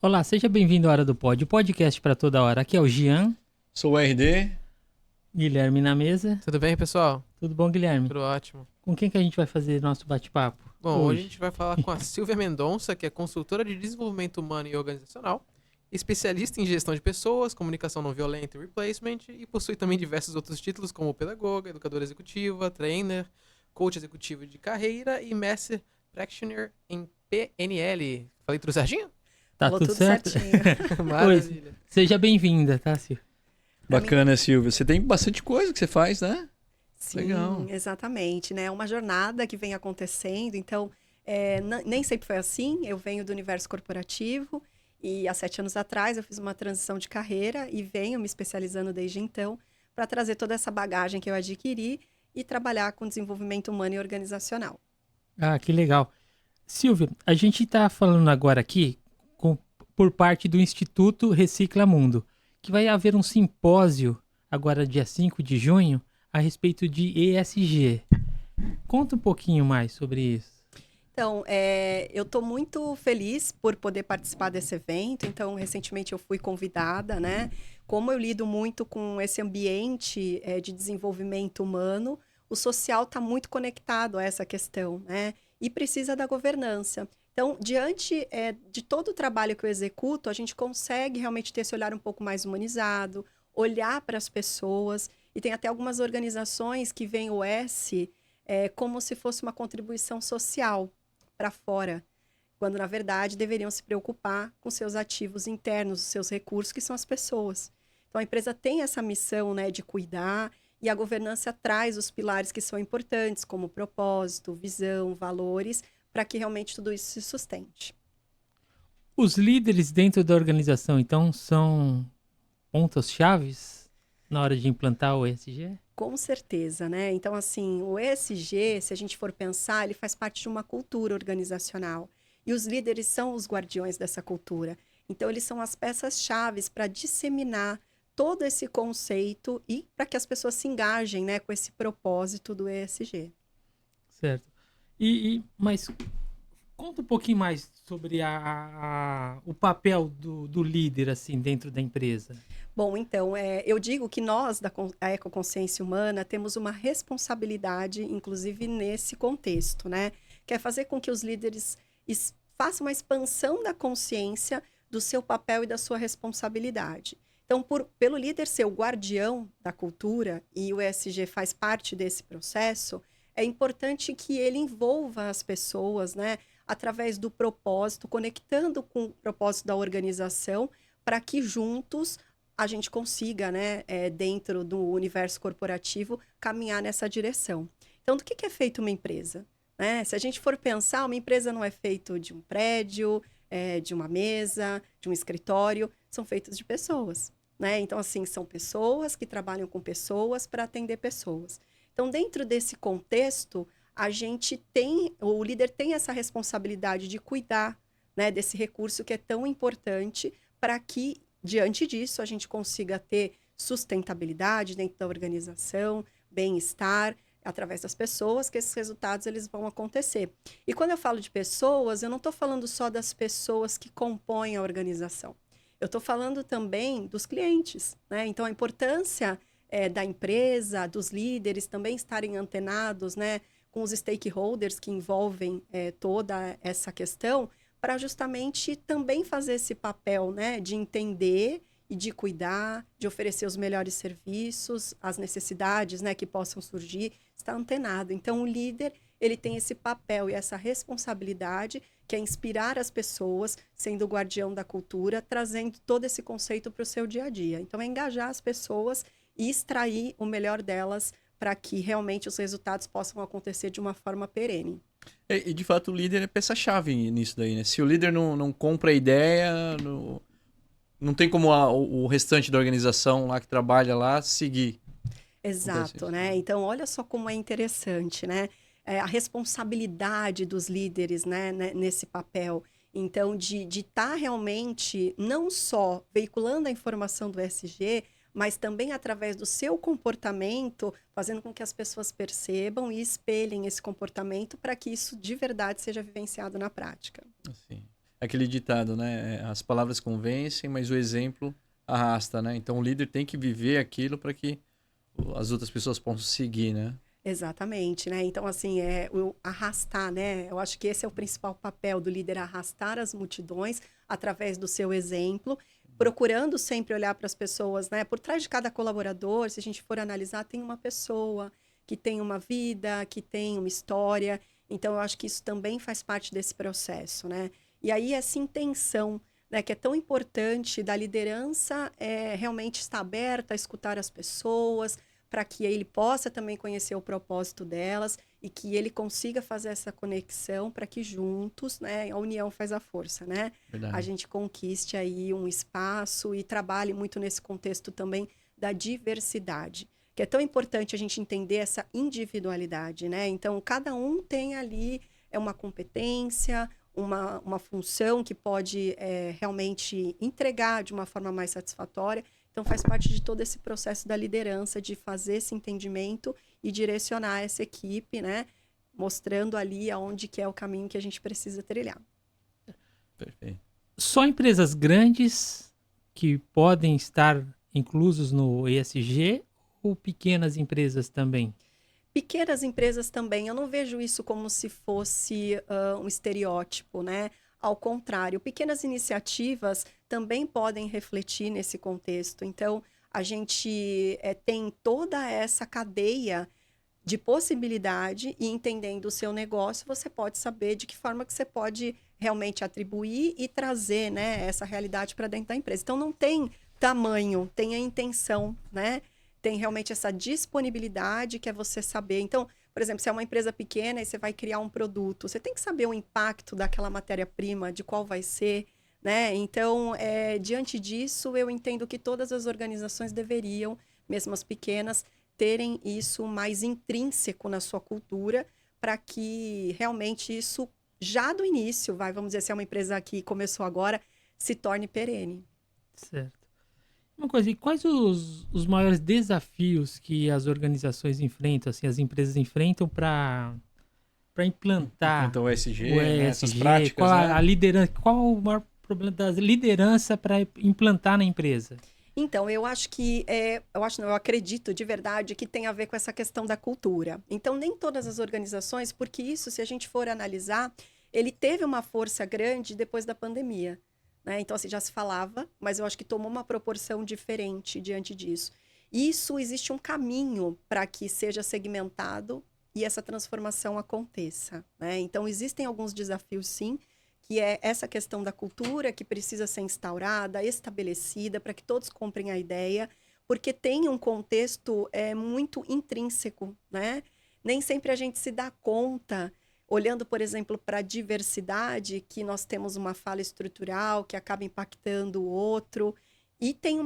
Olá, seja bem-vindo à Hora do Pod, o podcast para toda hora. Aqui é o Gian, Sou o RD. Guilherme na mesa. Tudo bem, pessoal? Tudo bom, Guilherme? Tudo ótimo. Com quem que a gente vai fazer nosso bate-papo Bom, hoje a hoje? gente vai falar com a Silvia Mendonça, que é consultora de desenvolvimento humano e organizacional, especialista em gestão de pessoas, comunicação não violenta e replacement, e possui também diversos outros títulos como pedagoga, educadora executiva, trainer, coach executivo de carreira e Master Practitioner em PNL. Falei tudo certinho? Tá Falou tudo tudo certo? certinho. Maravilha. Seja bem-vinda, tá, Silvia? Bacana, Silvia. Você tem bastante coisa que você faz, né? Sim, Legal. exatamente, né? É uma jornada que vem acontecendo, então nem sempre foi assim. Eu venho do universo corporativo e há 7 anos atrás eu fiz uma transição de carreira e venho me especializando desde então para trazer toda essa bagagem que eu adquiri e trabalhar com desenvolvimento humano e organizacional. Ah, que legal. Silvia, a gente tá falando agora aqui por parte do Instituto Recicla Mundo, que vai haver um simpósio agora dia 5 de junho a respeito de ESG. Conta um pouquinho mais sobre isso. Então, eu estou muito feliz por poder participar desse evento. Então, recentemente eu fui convidada, né? Como eu lido muito com esse ambiente de desenvolvimento humano, o social está muito conectado a essa questão, né? E precisa da governança. Então, diante de todo o trabalho que eu executo, a gente consegue realmente ter esse olhar um pouco mais humanizado, olhar para as pessoas. E tem até algumas organizações que veem o S como se fosse uma contribuição social para fora, quando na verdade deveriam se preocupar com seus ativos internos, os seus recursos, que são as pessoas. Então a empresa tem essa missão, né, de cuidar, e a governança traz os pilares que são importantes, como propósito, visão, valores, para que realmente tudo isso se sustente. Os líderes dentro da organização, então, são pontos-chaves na hora de implantar o ESG? Com certeza, né? Então, assim, o ESG, se a gente for pensar, ele faz parte de uma cultura organizacional. E os líderes são os guardiões dessa cultura. Então, eles são as peças-chaves para disseminar todo esse conceito e para que as pessoas se engajem, né, com esse propósito do ESG. Certo. Mas conta um pouquinho mais sobre o papel do líder, assim, dentro da empresa. Bom, então, eu digo que nós, da Ecoconsciência Humana, temos uma responsabilidade, inclusive nesse contexto, né? Que é fazer com que os líderes façam uma expansão da consciência do seu papel e da sua responsabilidade. Então, pelo líder ser o guardião da cultura, e o ESG faz parte desse processo, é importante que ele envolva as pessoas, né? Através do propósito, conectando com o propósito da organização, para que juntos a gente consiga, né, dentro do universo corporativo, caminhar nessa direção. Então, do que é feita uma empresa? Né? Se a gente for pensar, uma empresa não é feita de um prédio, de uma mesa, de um escritório, são feitas de pessoas. Né? Então, assim, são pessoas que trabalham com pessoas para atender pessoas. Então, dentro desse contexto, o líder tem essa responsabilidade de cuidar, né, desse recurso que é tão importante para que diante disso, a gente consiga ter sustentabilidade dentro da organização, bem-estar, através das pessoas, que esses resultados eles vão acontecer. E quando eu falo de pessoas, eu não estou falando só das pessoas que compõem a organização. Eu estou falando também dos clientes, né? Então, a importância da empresa, dos líderes também estarem antenados, né, com os stakeholders que envolvem toda essa questão, para justamente também fazer esse papel, né, de entender e de cuidar, de oferecer os melhores serviços, as necessidades, né, que possam surgir, está antenado. Então, o líder, ele tem esse papel e essa responsabilidade, que é inspirar as pessoas, sendo o guardião da cultura, trazendo todo esse conceito para o seu dia a dia. Então, é engajar as pessoas e extrair o melhor delas para que realmente os resultados possam acontecer de uma forma perene. E de fato o líder é peça-chave nisso daí, né? Se o líder não compra a ideia, não tem como o restante da organização lá que trabalha lá seguir. Exato, né? Então, olha só como é interessante, né? A responsabilidade dos líderes, né, nesse papel. Então, de estar realmente não só veiculando a informação do ESG, mas também através do seu comportamento, fazendo com que as pessoas percebam e espelhem esse comportamento para que isso de verdade seja vivenciado na prática. Assim. aquele ditado, né? As palavras convencem, mas o exemplo arrasta, né? Então o líder tem que viver aquilo para que as outras pessoas possam seguir, né? Exatamente, né? Então, assim, o arrastar, né? Eu acho que esse é o principal papel do líder, arrastar as multidões através do seu exemplo, procurando sempre olhar para as pessoas, né? Por trás de cada colaborador, se a gente for analisar, tem uma pessoa que tem uma vida, que tem uma história. Então, eu acho que isso também faz parte desse processo, né? E aí, essa intenção, né, que é tão importante da liderança, realmente estar aberta a escutar as pessoas, para que ele possa também conhecer o propósito delas e que ele consiga fazer essa conexão para que juntos, né, a união faz a força, né? Verdade. A gente conquiste aí um espaço e trabalhe muito nesse contexto também da diversidade, que é tão importante a gente entender essa individualidade, né? Então, cada um tem ali uma competência, uma função que pode realmente entregar de uma forma mais satisfatória. Então, faz parte de todo esse processo da liderança, de fazer esse entendimento e direcionar essa equipe, né? Mostrando ali aonde que é o caminho que a gente precisa trilhar. Perfeito. Só empresas grandes que podem estar inclusos no ESG ou pequenas empresas também? Pequenas empresas também, eu não vejo isso como se fosse um estereótipo, né? Ao contrário, pequenas iniciativas também podem refletir nesse contexto. Então, a gente tem toda essa cadeia de possibilidade e entendendo o seu negócio, você pode saber de que forma que você pode realmente atribuir e trazer, né, essa realidade para dentro da empresa. Então, não tem tamanho, tem a intenção, né? Tem realmente essa disponibilidade que é você saber. Então, por exemplo, se é uma empresa pequena e você vai criar um produto, você tem que saber o impacto daquela matéria-prima, de qual vai ser, né? Então, diante disso, eu entendo que todas as organizações deveriam, mesmo as pequenas, terem isso mais intrínseco na sua cultura, para que realmente isso, já do início, vamos dizer, se é uma empresa que começou agora, se torne perene. Certo. Uma coisa, e quais os maiores desafios que as organizações enfrentam, assim, as empresas enfrentam para implantar Então o ESG, o né? Essas ESG? práticas, Qual né? a liderança, qual o maior problema da liderança para implantar na empresa? Então, eu acho que, eu acredito de verdade que tem a ver com essa questão da cultura. Então, nem todas as organizações, porque isso, se a gente for analisar, ele teve uma força grande depois da pandemia, né? Então, assim, já se falava, mas eu acho que tomou uma proporção diferente diante disso. Isso, existe um caminho para que seja segmentado e essa transformação aconteça, né? Então, existem alguns desafios, sim, que é essa questão da cultura que precisa ser instaurada, estabelecida, para que todos comprem a ideia, porque tem um contexto muito intrínseco, né? Nem sempre a gente se dá conta, olhando, por exemplo, para a diversidade, que nós temos uma fala estrutural que acaba impactando o outro, e tem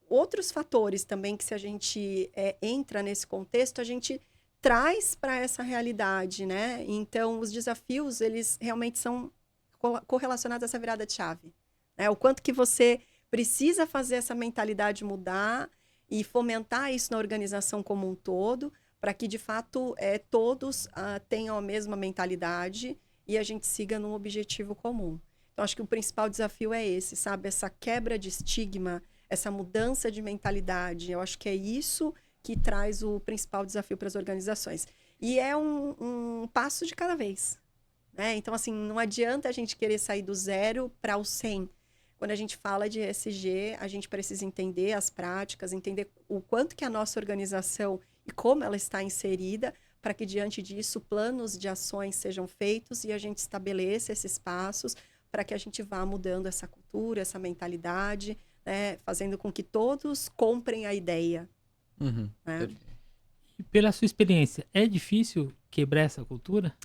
outros fatores também que, se a gente entra nesse contexto, a gente traz para essa realidade, né? Então, os desafios, eles realmente são correlacionados a essa virada de chave, né? O quanto que você precisa fazer essa mentalidade mudar e fomentar isso na organização como um todo, para que, de fato, todos tenham a mesma mentalidade e a gente siga num objetivo comum. Então, acho que o principal desafio é esse, sabe? Essa quebra de estigma, essa mudança de mentalidade. Eu acho que é isso que traz o principal desafio para as organizações. E é um passo de cada vez, né? Então, assim, não adianta a gente querer sair do 0 para o 100. Quando a gente fala de ESG, a gente precisa entender as práticas, entender o quanto que a nossa organização e como ela está inserida, para que, diante disso, planos de ações sejam feitos e a gente estabeleça esses passos para que a gente vá mudando essa cultura, essa mentalidade, né? Fazendo com que todos comprem a ideia. Uhum. Né? E pela sua experiência, é difícil quebrar essa cultura?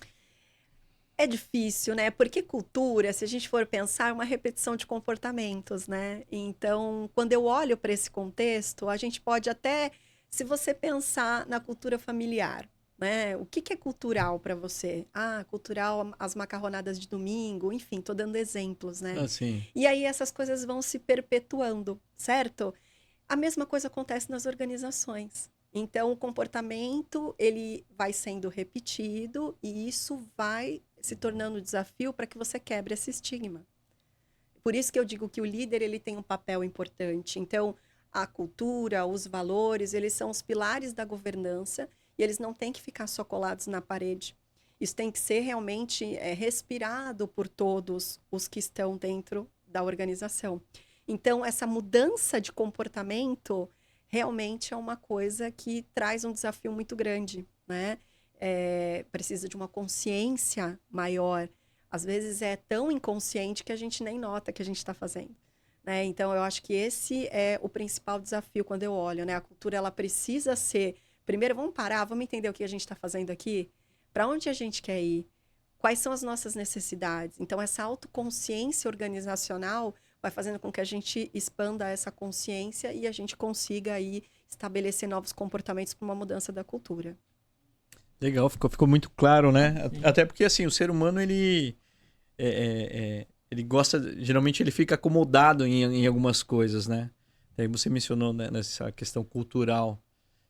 É difícil, né? Porque cultura, se a gente for pensar, é uma repetição de comportamentos, né? Então, quando eu olho para esse contexto, a gente pode até, se você pensar na cultura familiar, né? O que é cultural para você? Ah, cultural, as macarronadas de domingo, enfim, tô dando exemplos, né? Assim. E aí essas coisas vão se perpetuando, certo? A mesma coisa acontece nas organizações. Então, o comportamento, ele vai sendo repetido e isso vai se tornando desafio para que você quebre esse estigma, Por isso que eu digo que o líder ele tem um papel importante. Então, a cultura, os valores, eles são os pilares da governança e eles não têm que ficar só colados na parede. Isso tem que ser realmente respirado por todos os que estão dentro da organização. Então, essa mudança de comportamento realmente é uma coisa que traz um desafio muito grande, né? Precisa de uma consciência maior. Às vezes é tão inconsciente que a gente nem nota que a gente está fazendo, né? Então, eu acho que esse é o principal desafio quando eu olho, né? A cultura, ela precisa ser... Primeiro, vamos parar, vamos entender o que a gente está fazendo aqui, para onde a gente quer ir, quais são as nossas necessidades. Então, essa autoconsciência organizacional vai fazendo com que a gente expanda essa consciência e a gente consiga aí estabelecer novos comportamentos para uma mudança da cultura. Legal, ficou muito claro, né? Até porque, assim, o ser humano, ele gosta... Geralmente, ele fica acomodado em algumas coisas, né? Aí você mencionou, né, nessa questão cultural.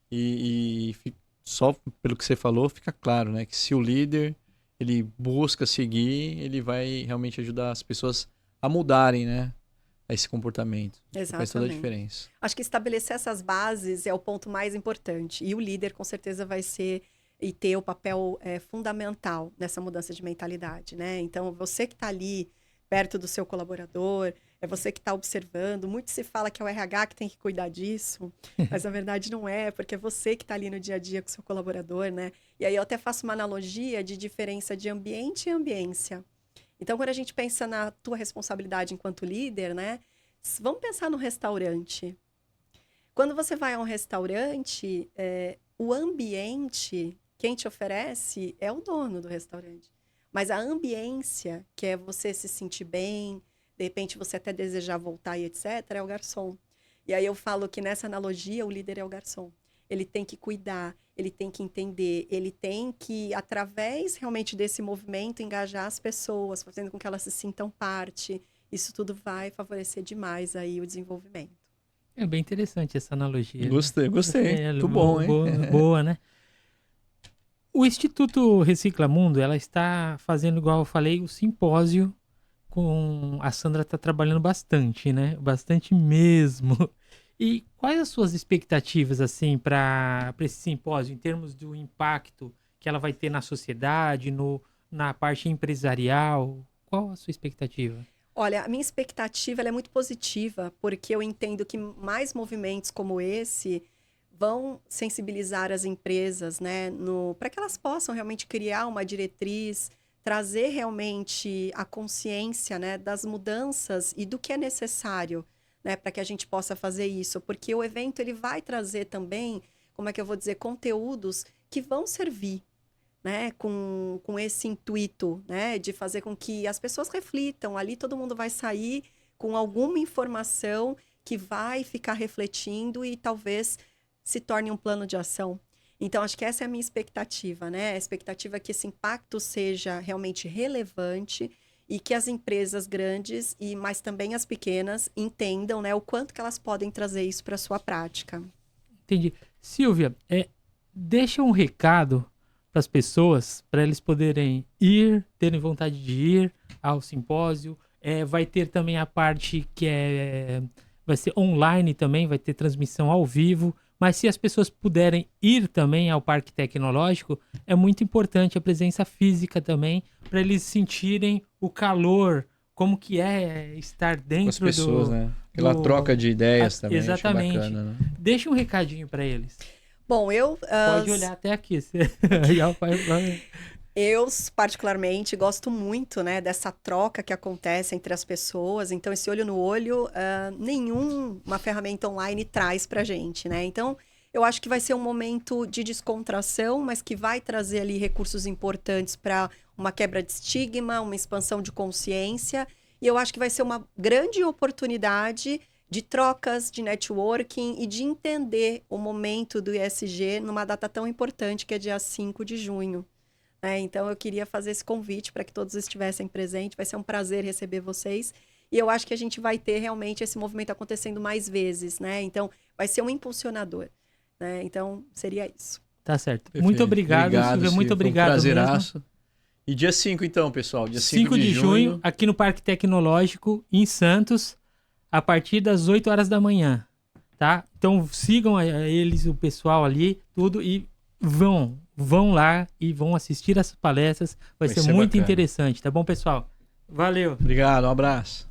E só pelo que você falou, fica claro, né? Que se o líder, ele busca seguir, ele vai realmente ajudar as pessoas a mudarem, né? Esse comportamento. Exatamente. Faz toda a diferença. Acho que estabelecer essas bases é o ponto mais importante. E o líder, com certeza, vai ser e ter o papel fundamental nessa mudança de mentalidade, né? Então, você que está ali perto do seu colaborador, é você que está observando. Muito se fala que é o RH que tem que cuidar disso, mas na verdade não é, porque é você que está ali no dia a dia com o seu colaborador, né? E aí eu até faço uma analogia de diferença de ambiente e ambiência. Então, quando a gente pensa na tua responsabilidade enquanto líder, né? Vamos pensar no restaurante. Quando você vai a um restaurante, o ambiente, quem te oferece é o dono do restaurante. Mas a ambiência, que é você se sentir bem, de repente você até desejar voltar e etc., é o garçom. E aí eu falo que nessa analogia o líder é o garçom. Ele tem que cuidar, ele tem que entender, ele tem que, através realmente desse movimento, engajar as pessoas, fazendo com que elas se sintam parte. Isso tudo vai favorecer demais aí o desenvolvimento. É bem interessante essa analogia. Gostei. É, Muito bom, hein? Boa, né? O Instituto Recicla Mundo, ela está fazendo, igual eu falei, o simpósio com... A Sandra está trabalhando bastante, né? Bastante mesmo. E quais as suas expectativas, assim, para esse simpósio, em termos do impacto que ela vai ter na sociedade, na parte empresarial? Qual a sua expectativa? Olha, a minha expectativa ela é muito positiva, porque eu entendo que mais movimentos como esse vão sensibilizar as empresas, né, para que elas possam realmente criar uma diretriz, trazer realmente a consciência, né, das mudanças e do que é necessário, né, para que a gente possa fazer isso. Porque o evento ele vai trazer também, como é que eu vou dizer, conteúdos que vão servir, né, com esse intuito, né, de fazer com que as pessoas reflitam. Ali todo mundo vai sair com alguma informação que vai ficar refletindo e talvez se torne um plano de ação. Então, acho que essa é a minha expectativa, né? A expectativa é que esse impacto seja realmente relevante e que as empresas grandes, mas também as pequenas, entendam, né, o quanto que elas podem trazer isso para a sua prática. Entendi. Silvia, deixa um recado para as pessoas, para eles poderem terem vontade de ir ao simpósio. Vai ter também a parte que vai ser online também, vai ter transmissão ao vivo. Mas se as pessoas puderem ir também ao Parque Tecnológico, é muito importante a presença física também, para eles sentirem o calor, como que é estar dentro as pessoas, né? Aquela troca de ideias também. Exatamente. Acho bacana, né? Deixa um recadinho para eles. Bom, Pode olhar até aqui. Eu, particularmente, gosto muito, né, dessa troca que acontece entre as pessoas. Então, esse olho no olho, nenhuma ferramenta online traz pra gente, né? Então, eu acho que vai ser um momento de descontração, mas que vai trazer ali recursos importantes para uma quebra de estigma, uma expansão de consciência. E eu acho que vai ser uma grande oportunidade de trocas, de networking e de entender o momento do ESG numa data tão importante que é dia 5 de junho. Então, eu queria fazer esse convite para que todos estivessem presentes. Vai ser um prazer receber vocês. E eu acho que a gente vai ter realmente esse movimento acontecendo mais vezes, né? Então, vai ser um impulsionador, né? Então, seria isso. Tá certo. Perfeito. Muito obrigado, Silvia. Muito obrigado mesmo. E dia 5, então, pessoal. Dia 5 de junho, aqui no Parque Tecnológico, em Santos, a partir das 8 horas da manhã, tá? Então sigam eles, o pessoal ali, tudo, e vão lá e vão assistir as palestras. Vai ser muito bacana. interessante, tá bom, pessoal? Valeu! Obrigado, um abraço.